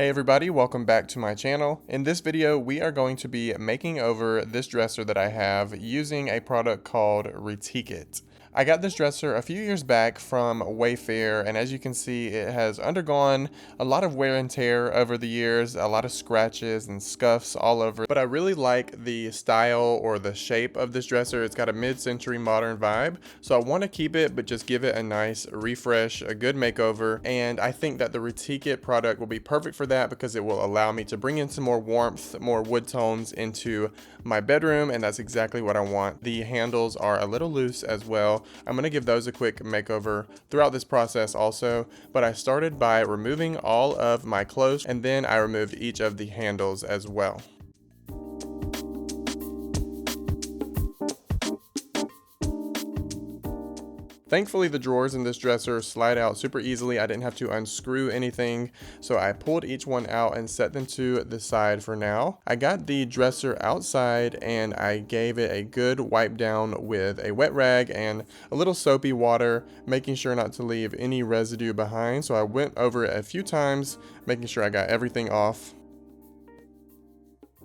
Hey everybody, welcome back to my channel. In this video, we are going to be making over this dresser that I have using a product called Retique It. I got this dresser a few years back from WAYFAIR, and as you can see, it has undergone a lot of wear and tear over the years, a lot of scratches and scuffs all over. But I really like the style or the shape of this dresser. It's got a mid-century modern vibe, so I want to keep it, but just give it a nice refresh, a good makeover. And I think that the Retique It product will be perfect for that because it will allow me to bring in some more warmth, more wood tones into my bedroom, and that's exactly what I want. The handles are a little loose as well. I'm going to give those a quick makeover throughout this process also, but I started by removing all of my clothes and then I removed each of the handles as well. Thankfully, the drawers in this dresser slide out super easily. I didn't have to unscrew anything, so I pulled each one out and set them to the side for now. I got the dresser outside and I gave it a good wipe down with a wet rag and a little soapy water, making sure not to leave any residue behind. So I went over it a few times, making sure I got everything off.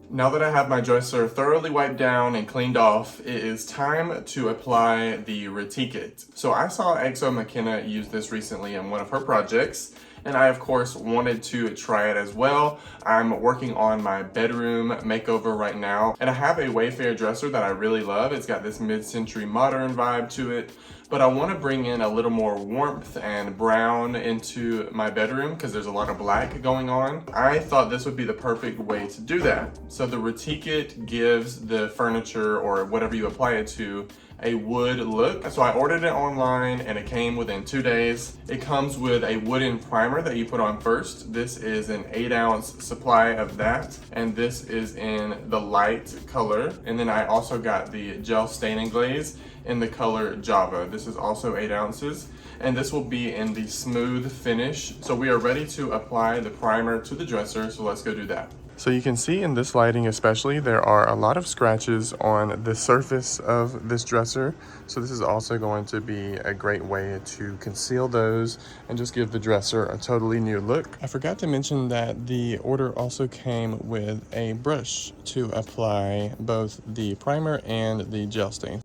Now that I have my dresser thoroughly wiped down and cleaned off, it is time to apply the Retique It. So I saw Exo McKenna use this recently in one of her projects, and I of course wanted to try it as well. I'm working on my bedroom makeover right now, and I have a WAYFAIR dresser that I really love. It's got this mid-century modern vibe to it, but I want to bring in a little more warmth and brown into my bedroom because there's a lot of black going on. I thought this would be the perfect way to do that. So the Retique It gives the furniture or whatever you apply it to a wood look. So I ordered it online and it came within 2 days. It comes with a wooden primer that you put on first. This is an 8-ounce supply of that, and this is in the light color. And then I also got the Gel Stain Glaze in the color Java. This is also 8 ounces, and this will be in the smooth finish. So we are ready to apply the primer to the dresser, so let's go do that. So you can see in this lighting especially, there are a lot of scratches on the surface of this dresser. So this is also going to be a great way to conceal those and just give the dresser a totally new look. I forgot to mention that the order also came with a brush to apply both the primer and the gel stain.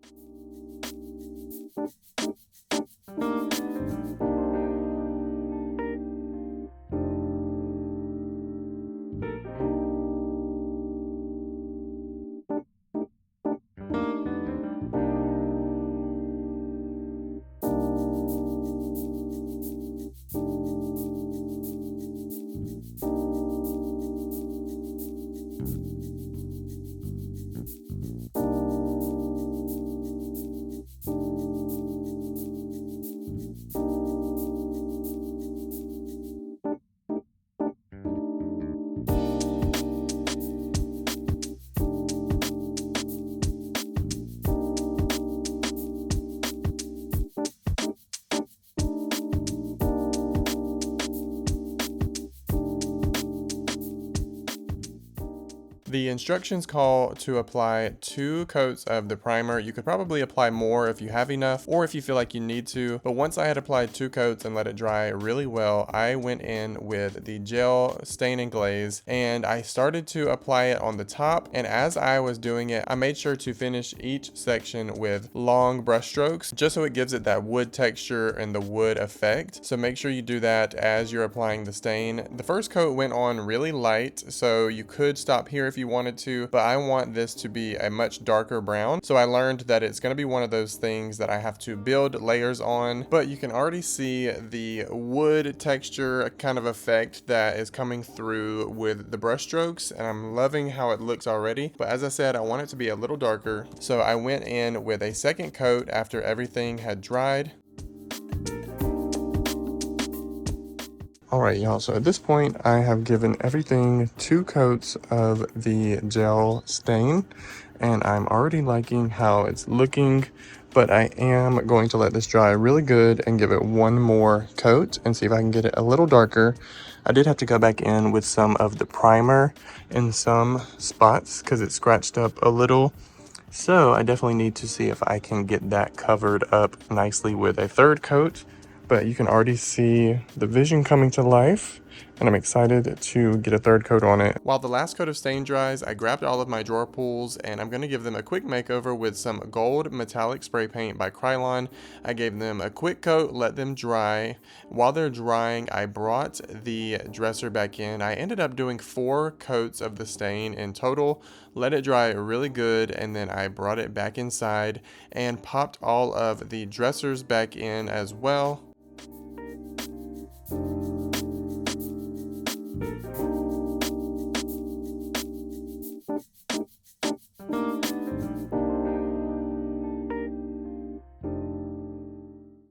The instructions call to apply 2 coats of the primer. You could probably apply more if you have enough or if you feel like you need to. But once I had applied 2 coats and let it dry really well, I went in with the Gel Stain Glaze and I started to apply it on the top. And as I was doing it, I made sure to finish each section with long brush strokes just so it gives it that wood texture and the wood effect. So make sure you do that as you're applying the stain. The first coat went on really light, so you could stop here if you wanted to, but I want this to be a much darker brown. So I learned that it's going to be one of those things that I have to build layers on, but you can already see the wood texture kind of effect that is coming through with the brush strokes, and I'm loving how it looks already. But as I said, I want it to be a little darker, so I went in with a second coat after everything had dried. Alright y'all, so at this point I have given everything 2 coats of the gel stain and I'm already liking how it's looking, but I am going to let this dry really good and give it 1 more coat and see if I can get it a little darker. I did have to go back in with some of the primer in some spots because it scratched up a little. So I definitely need to see if I can get that covered up nicely with a 3rd coat. But you can already see the vision coming to life. and I'm excited to get a third coat on it. While the last coat of stain dries, I grabbed all of my drawer pulls and I'm going to give them a quick makeover with some gold metallic spray paint by Krylon. I gave them a quick coat, let them dry. While they're drying, I brought the dresser back in. I ended up doing 4 coats of the stain in total, let it dry really good, and then I brought it back inside and popped all of the dressers back in as well.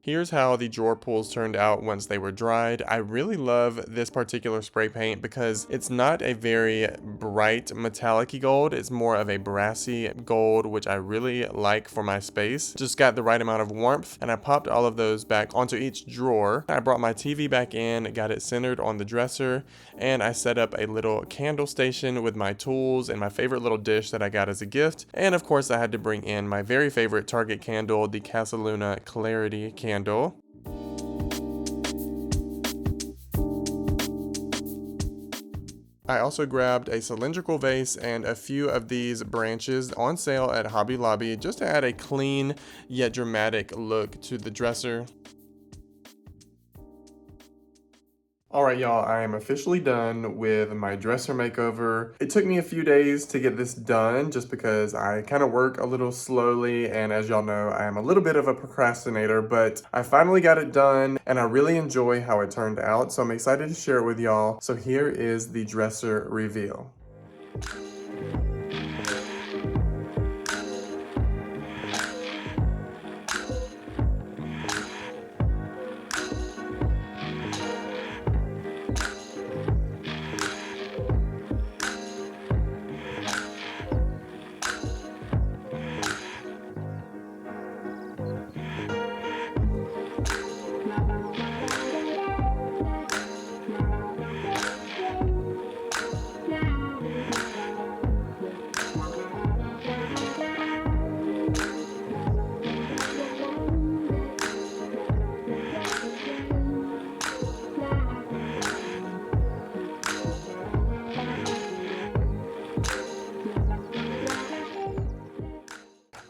Here's how the drawer pulls turned out once they were dried. I really love this particular spray paint because it's not a very bright metallic-y gold. It's more of a brassy gold, which I really like for my space. Just got the right amount of warmth, and I popped all of those back onto each drawer. I brought my TV back in, got it centered on the dresser, and I set up a little candle station with my tools and my favorite little dish that I got as a gift. And of course, I had to bring in my very favorite Target candle, the Casaluna Clarity candle. I also grabbed a cylindrical vase and a few of these branches on sale at Hobby Lobby just to add a clean yet dramatic look to the dresser. Alright y'all, I am officially done with my dresser makeover. It took me a few days to get this done just because I kind of work a little slowly, and as y'all know, I am a little bit of a procrastinator, but I finally got it done and I really enjoy how it turned out, so I'm excited to share it with y'all. So here is the dresser reveal.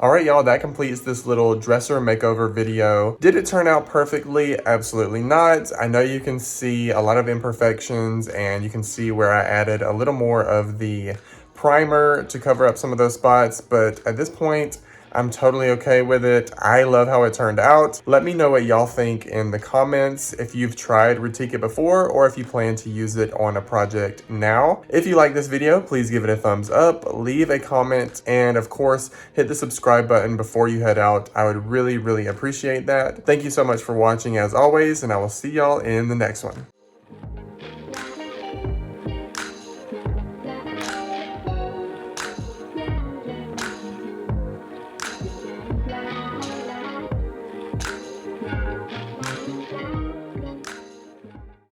Alright y'all, that completes this little dresser makeover video. Did it turn out perfectly? Absolutely not. I know you can see a lot of imperfections, and you can see where I added a little more of the primer to cover up some of those spots, but at this point, I'm totally okay with it. I love how it turned out. Let me know what y'all think in the comments if you've tried Retique It before or if you plan to use it on a project now. If you like this video, please give it a thumbs up, leave a comment, and of course, hit the subscribe button before you head out. I would really, really appreciate that. Thank you so much for watching as always, and I will see y'all in the next one.